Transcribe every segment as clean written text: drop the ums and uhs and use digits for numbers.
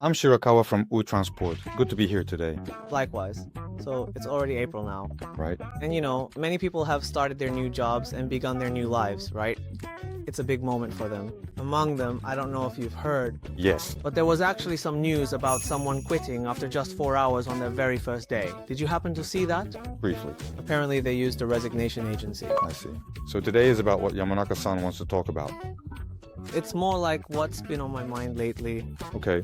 I'm Shirakawa from Transport. Good to be here today, Likewise. So it's already April now. right? And many people have started their new jobs and begun their new lives, right? It's a big moment for them. Among them, I don't know if you've heard, Yes, but there was actually some news about someone quitting after just 4 hours on their very first day. Did you happen to see that? briefly. Apparently, they used a resignation agency. I see. So today is about what Yamanaka-san wants to talk about. It's more like what's been on my mind lately. Okay,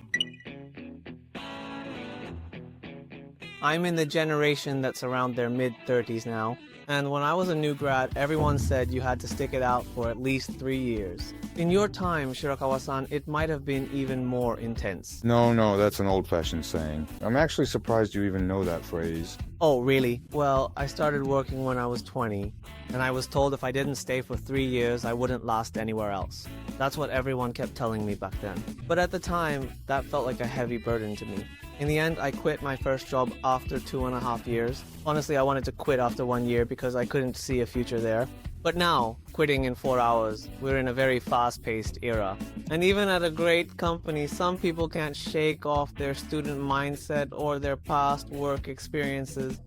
I'm in the generation that's around their mid-30s now, and when I was a new grad, everyone said you had to stick it out for at least 3 years. In your time, Shirakawa-san, it might have been even more intense. no, that's an old-fashioned saying. I'm actually surprised you even know that phrase. Oh, really? Well, I started working when I was 20, and I was told if I didn't stay for 3 years, I wouldn't last anywhere else. That's what everyone kept telling me back then. But at the time, that felt like a heavy burden to me. In the end, I quit my first job after 2.5 years. Honestly, I wanted to quit after 1 year because I couldn't see a future there. But now, quitting in 4 hours, we're in a very fast-paced era. And even at a great company, some people can't shake off their student mindset or their past work experiences.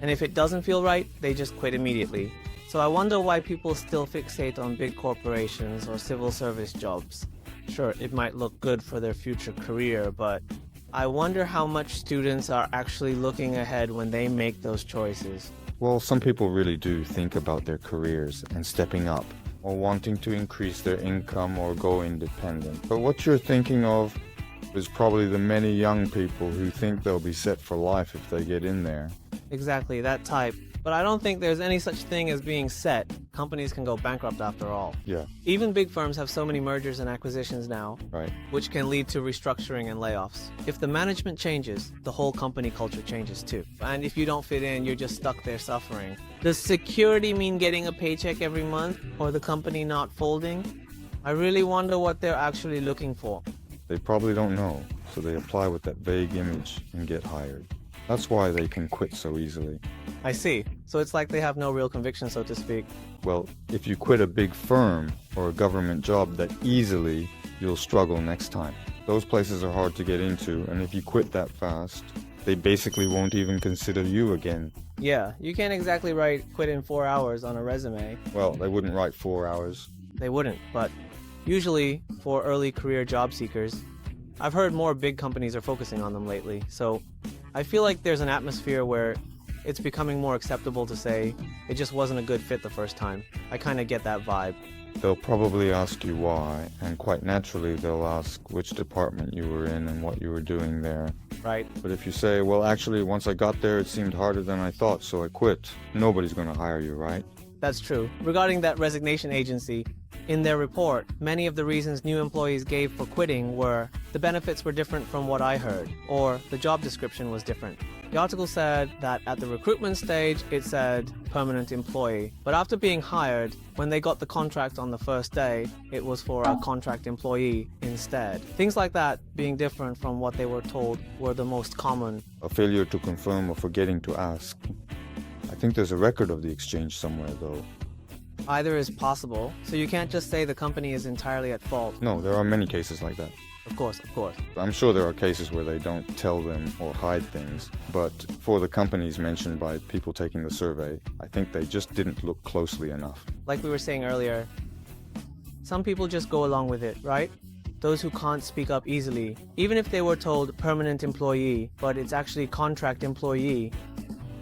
And if it doesn't feel right, they just quit immediately. So I wonder why people still fixate on big corporations or civil service jobs. Sure, it might look good for their future career, but I wonder how much students are actually looking ahead when they make those choices. Well, some people really do think about their careers and stepping up, or wanting to increase their income or go independent. But what you're thinking of is probably the many young people who think they'll be set for life if they get in there. Exactly, that type. But I don't think there's any such thing as being set. Companies can go bankrupt after all. Yeah, Even big firms have so many mergers and acquisitions now, right. which can lead to restructuring and layoffs. If the management changes, the whole company culture changes too. And if you don't fit in, you're just stuck there suffering. Does security mean getting a paycheck every month or the company not folding? I really wonder what they're actually looking for. They probably don't know, so they apply with that vague image and get hired. That's why they can quit so easily. I see. So it's like they have no real conviction, so to speak. Well, if you quit a big firm or a government job that easily, you'll struggle next time. Those places are hard to get into, and if you quit that fast, they basically won't even consider you again. Yeah, you can't exactly write quit in 4 hours on a resume. Well, they wouldn't write 4 hours. They wouldn't, but usually for early career job seekers, I've heard more big companies are focusing on them lately, so I feel like there's an atmosphere where it's becoming more acceptable to say it just wasn't a good fit the first time. I kind of get that vibe. They'll probably ask you why, and quite naturally they'll ask which department you were in and what you were doing there. Right? But if you say, well, actually, once I got there, it seemed harder than I thought, so I quit, nobody's going to hire you, right? That's true. Regarding that resignation agency, in their report, many of the reasons new employees gave for quitting were the benefits were different from what I heard, or the job description was different. The article said that at the recruitment stage, it said permanent employee, but after being hired, when they got the contract on the first day, it was for a contract employee instead. Things like that being different from what they were told were the most common. A failure to confirm or forgetting to ask. I think there's a record of the exchange somewhere, though. Either is possible, so you can't just say the company is entirely at fault. No, there are many cases like that. Of course. I'm sure there are cases where they don't tell them or hide things, but for the companies mentioned by people taking the survey, I think they just didn't look closely enough. Like we were saying earlier, some people just go along with it, right? Those who can't speak up easily, even if they were told permanent employee, but it's actually contract employee,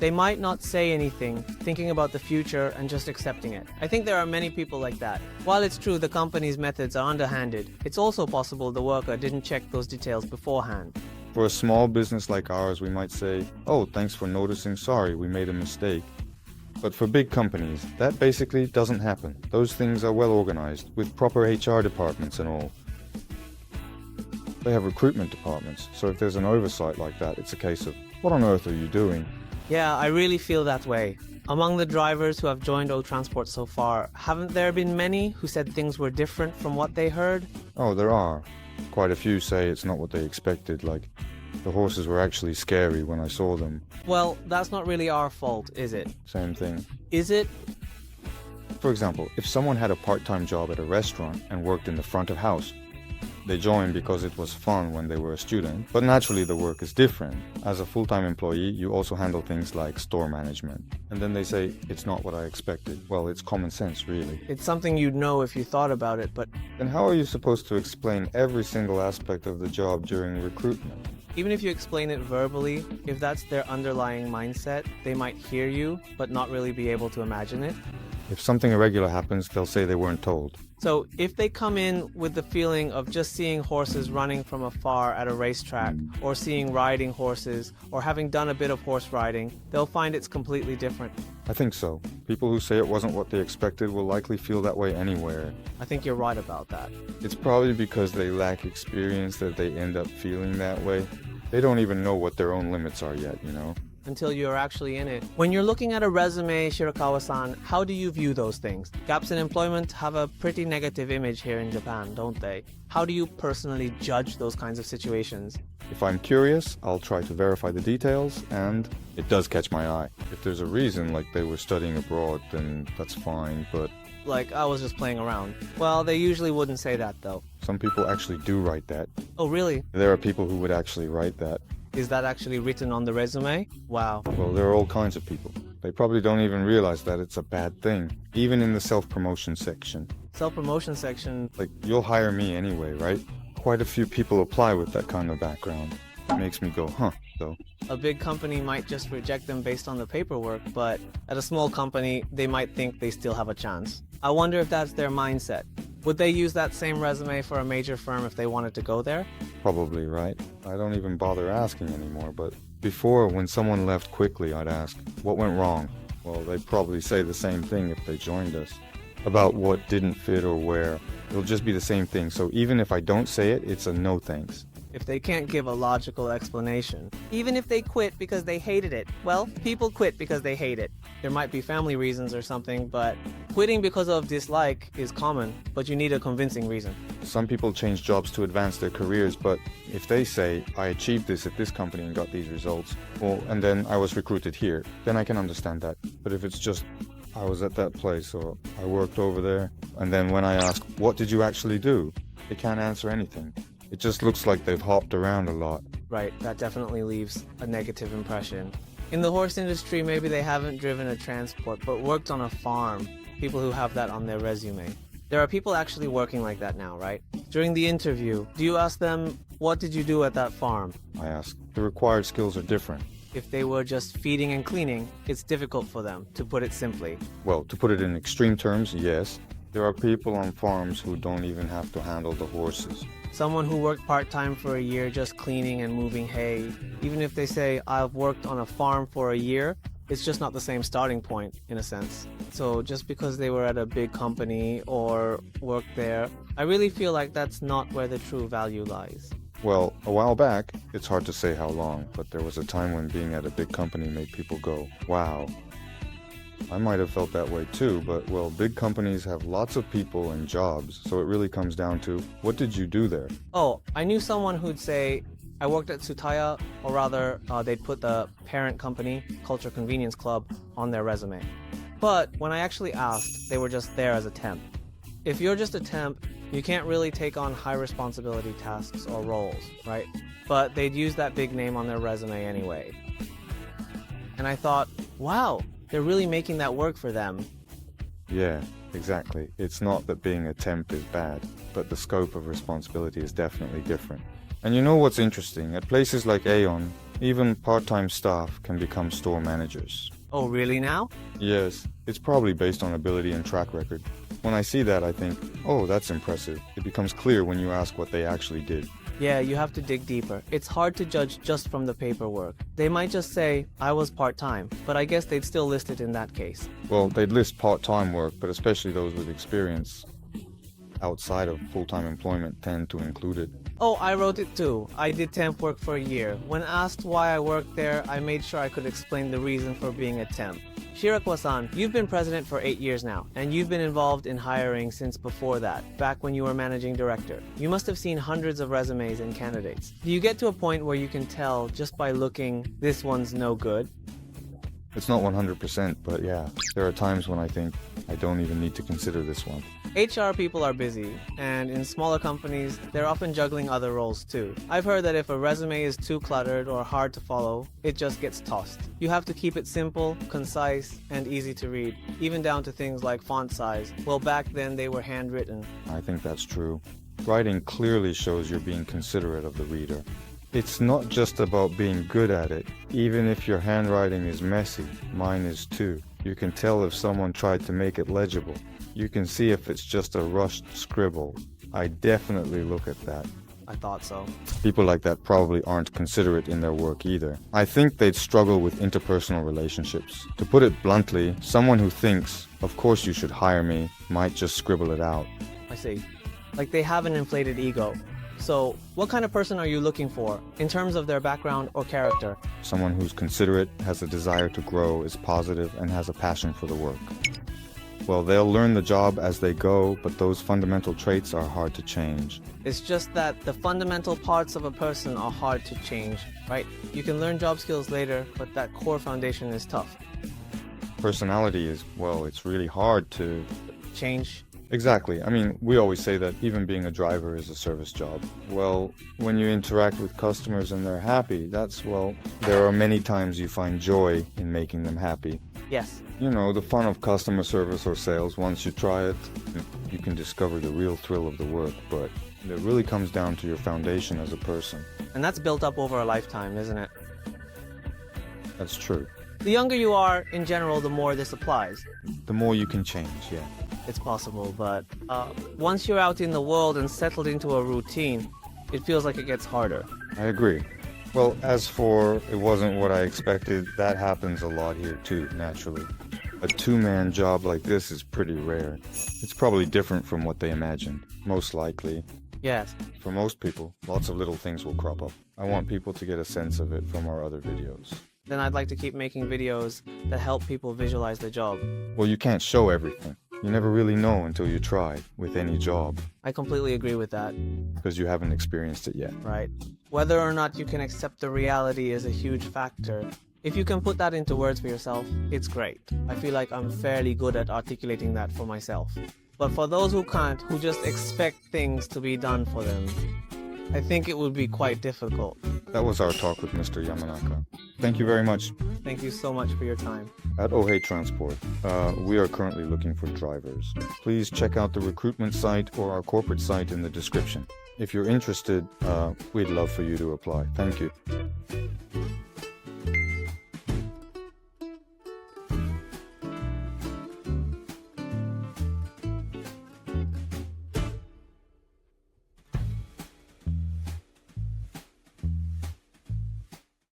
they might not say anything, thinking about the future and just accepting it. I think there are many people like that. While it's true the company's methods are underhanded, it's also possible the worker didn't check those details beforehand. For a small business like ours, we might say, oh, thanks for noticing, sorry, we made a mistake. But for big companies, that basically doesn't happen. Those things are well organized, with proper HR departments and all. They have recruitment departments, so if there's an oversight like that, it's a case of, what on earth are you doing? Yeah, I really feel that way. Among the drivers who have joined Transport so far, haven't there been many who said things were different from what they heard? Oh, there are. Quite a few say it's not what they expected, like the horses were actually scary when I saw them. Well, that's not really our fault, is it? Same thing. Is it? For example, if someone had a part-time job at a restaurant and worked in the front of house, They joined because it was fun when they were a student, but naturally the work is different. As a full-time employee, you also handle things like store management. And then they say, it's not what I expected. Well, it's common sense, really. It's something you'd know if you thought about it, but Then how are you supposed to explain every single aspect of the job during recruitment? even if you explain it verbally, if that's their underlying mindset, they might hear you, but not really be able to imagine it. If something irregular happens, they'll say they weren't told. So if they come in with the feeling of just seeing horses running from afar at a racetrack, or seeing riding horses, or having done a bit of horse riding, they'll find it's completely different. I think so. People who say it wasn't what they expected will likely feel that way anywhere. I think you're right about that. It's probably because they lack experience that they end up feeling that way. They don't even know what their own limits are yet, you know? Until you're actually in it. When you're looking at a resume, Shirakawa-san, how do you view those things? Gaps in employment have a pretty negative image here in Japan, don't they? How do you personally judge those kinds of situations? If I'm curious, I'll try to verify the details, and it does catch my eye. If there's a reason, like they were studying abroad, then that's fine, but Like, I was just playing around. Well, they usually wouldn't say that, though. some people actually do write that. Oh, really? There are people who would actually write that. Is that actually written on the resume? Wow. Well, there are all kinds of people. They probably don't even realize that it's a bad thing, even in the self-promotion section. Self-promotion section. Like, you'll hire me anyway, right? Quite a few people apply with that kind of background. It makes me go, huh, though. A big company might just reject them based on the paperwork, but at a small company, they might think they still have a chance. I wonder if that's their mindset. Would they use that same resume for a major firm if they wanted to go there? Probably, right? I don't even bother asking anymore, but before, when someone left quickly, I'd ask, what went wrong? Well, they'd probably say the same thing if they joined us. About what didn't fit or where. It'll just be the same thing, so even if I don't say it, it's a no thanks. If they can't give a logical explanation. Even if they quit because they hated it. Well, people quit because they hate it. There might be family reasons or something, but quitting because of dislike is common, but you need a convincing reason. Some people change jobs to advance their careers, but if they say, I achieved this at this company and got these results, well, and then I was recruited here, then I can understand that. But if it's just, I was at that place, or I worked over there, and then when I ask, what did you actually do? They can't answer anything. It just looks like they've hopped around a lot. Right, that definitely leaves a negative impression. In the horse industry, maybe they haven't driven a transport, but worked on a farm. People who have that on their resume. There are people actually working like that now, right? During the interview, do you ask them, what did you do at that farm? I ask. The required skills are different. If they were just feeding and cleaning, it's difficult for them, to put it simply. Well, to put it in extreme terms, yes. There are people on farms who don't even have to handle the horses. Someone who worked part-time for a year just cleaning and moving hay, even if they say, I've worked on a farm for a year, it's just not the same starting point, in a sense. So just because they were at a big company or worked there, I really feel like that's not where the true value lies. Well, a while back, it's hard to say how long, but there was a time when being at a big company made people go, wow. I might have felt that way too, but well, big companies have lots of people and jobs, so it really comes down to, what did you do there? Oh, I knew someone who'd say, I worked at Tsutaya, or rather, they'd put the parent company, Culture Convenience Club, on their resume. But when I actually asked, they were just there as a temp. If you're just a temp, you can't really take on high responsibility tasks or roles, right? But they'd use that big name on their resume anyway. And I thought, wow, they're really making that work for them. Yeah, exactly. It's not that being a temp is bad, but the scope of responsibility is definitely different. And you know what's interesting? At places like Aeon, even part-time staff can become store managers. Oh, really now? Yes, it's probably based on ability and track record. When I see that, I think, oh, that's impressive. It becomes clear when you ask what they actually did. Yeah, you have to dig deeper. It's hard to judge just from the paperwork. They might just say, I was part-time, but I guess they'd still list it in that case. Well, they'd list part-time work, but especially those with experience outside of full-time employment tend to include it. Oh, I wrote it too. I did temp work for a year. When asked why I worked there, I made sure I could explain the reason for being a temp. Shirakawa-san, you've been president for 8 years now, and you've been involved in hiring since before that, back when you were managing director. You must have seen hundreds of resumes and candidates. Do you get to a point where you can tell just by looking, this one's no good? It's not 100%, but yeah, there are times when I think I don't even need to consider this one. HR people are busy, and in smaller companies, they're often juggling other roles too. I've heard that if a resume is too cluttered or hard to follow, it just gets tossed. You have to keep it simple, concise, and easy to read, even down to things like font size. Well, back then they were handwritten. I think that's true. Writing clearly shows you're being considerate of the reader. It's not just about being good at it. Even if your handwriting is messy, mine is too. You can tell if someone tried to make it legible. You can see if it's just a rushed scribble. I definitely look at that. I thought so. People like that probably aren't considerate in their work either. I think they'd struggle with interpersonal relationships. To put it bluntly, someone who thinks, of course you should hire me, might just scribble it out. I see. Like they have an inflated ego. So, what kind of person are you looking for, in terms of their background or character? Someone who's considerate, has a desire to grow, is positive, and has a passion for the work. Well, they'll learn the job as they go, but those fundamental traits are hard to change. It's just that the fundamental parts of a person are hard to change, right? You can learn job skills later, but that core foundation is tough. Personality is, well, it's really hard to Change. Exactly. I mean, we always say that even being a driver is a service job. Well, when you interact with customers and they're happy, there are many times you find joy in making them happy. Yes. You know, the fun of customer service or sales, once you try it, you can discover the real thrill of the work, but it really comes down to your foundation as a person. And that's built up over a lifetime, isn't it? That's true. The younger you are, in general, the more this applies. The more you can change, yeah. It's possible, but once you're out in the world and settled into a routine, it feels like it gets harder. I agree. Well, as for it wasn't what I expected, that happens a lot here too, naturally. A two-man job like this is pretty rare. It's probably different from what they imagined, most likely. Yes. For most people, lots of little things will crop up. I want people to get a sense of it from our other videos. Then I'd like to keep making videos that help people visualize the job. Well, you can't show everything. You never really know until you try, with any job, I completely agree with that, because you haven't experienced it yet. right? Whether or not you can accept the reality is a huge factor. If you can put that into words for yourself, it's great. I feel like I'm fairly good at articulating that for myself. But for those who can't, who just expect things to be done for them, I think it would be quite difficult. That was our talk with Mr. Yamanaka. Thank you very much. Thank you so much for your time. At Ohe Transport, we are currently looking for drivers. Please check out the recruitment site or our corporate site in the description. If you're interested, we'd love for you to apply. Thank you.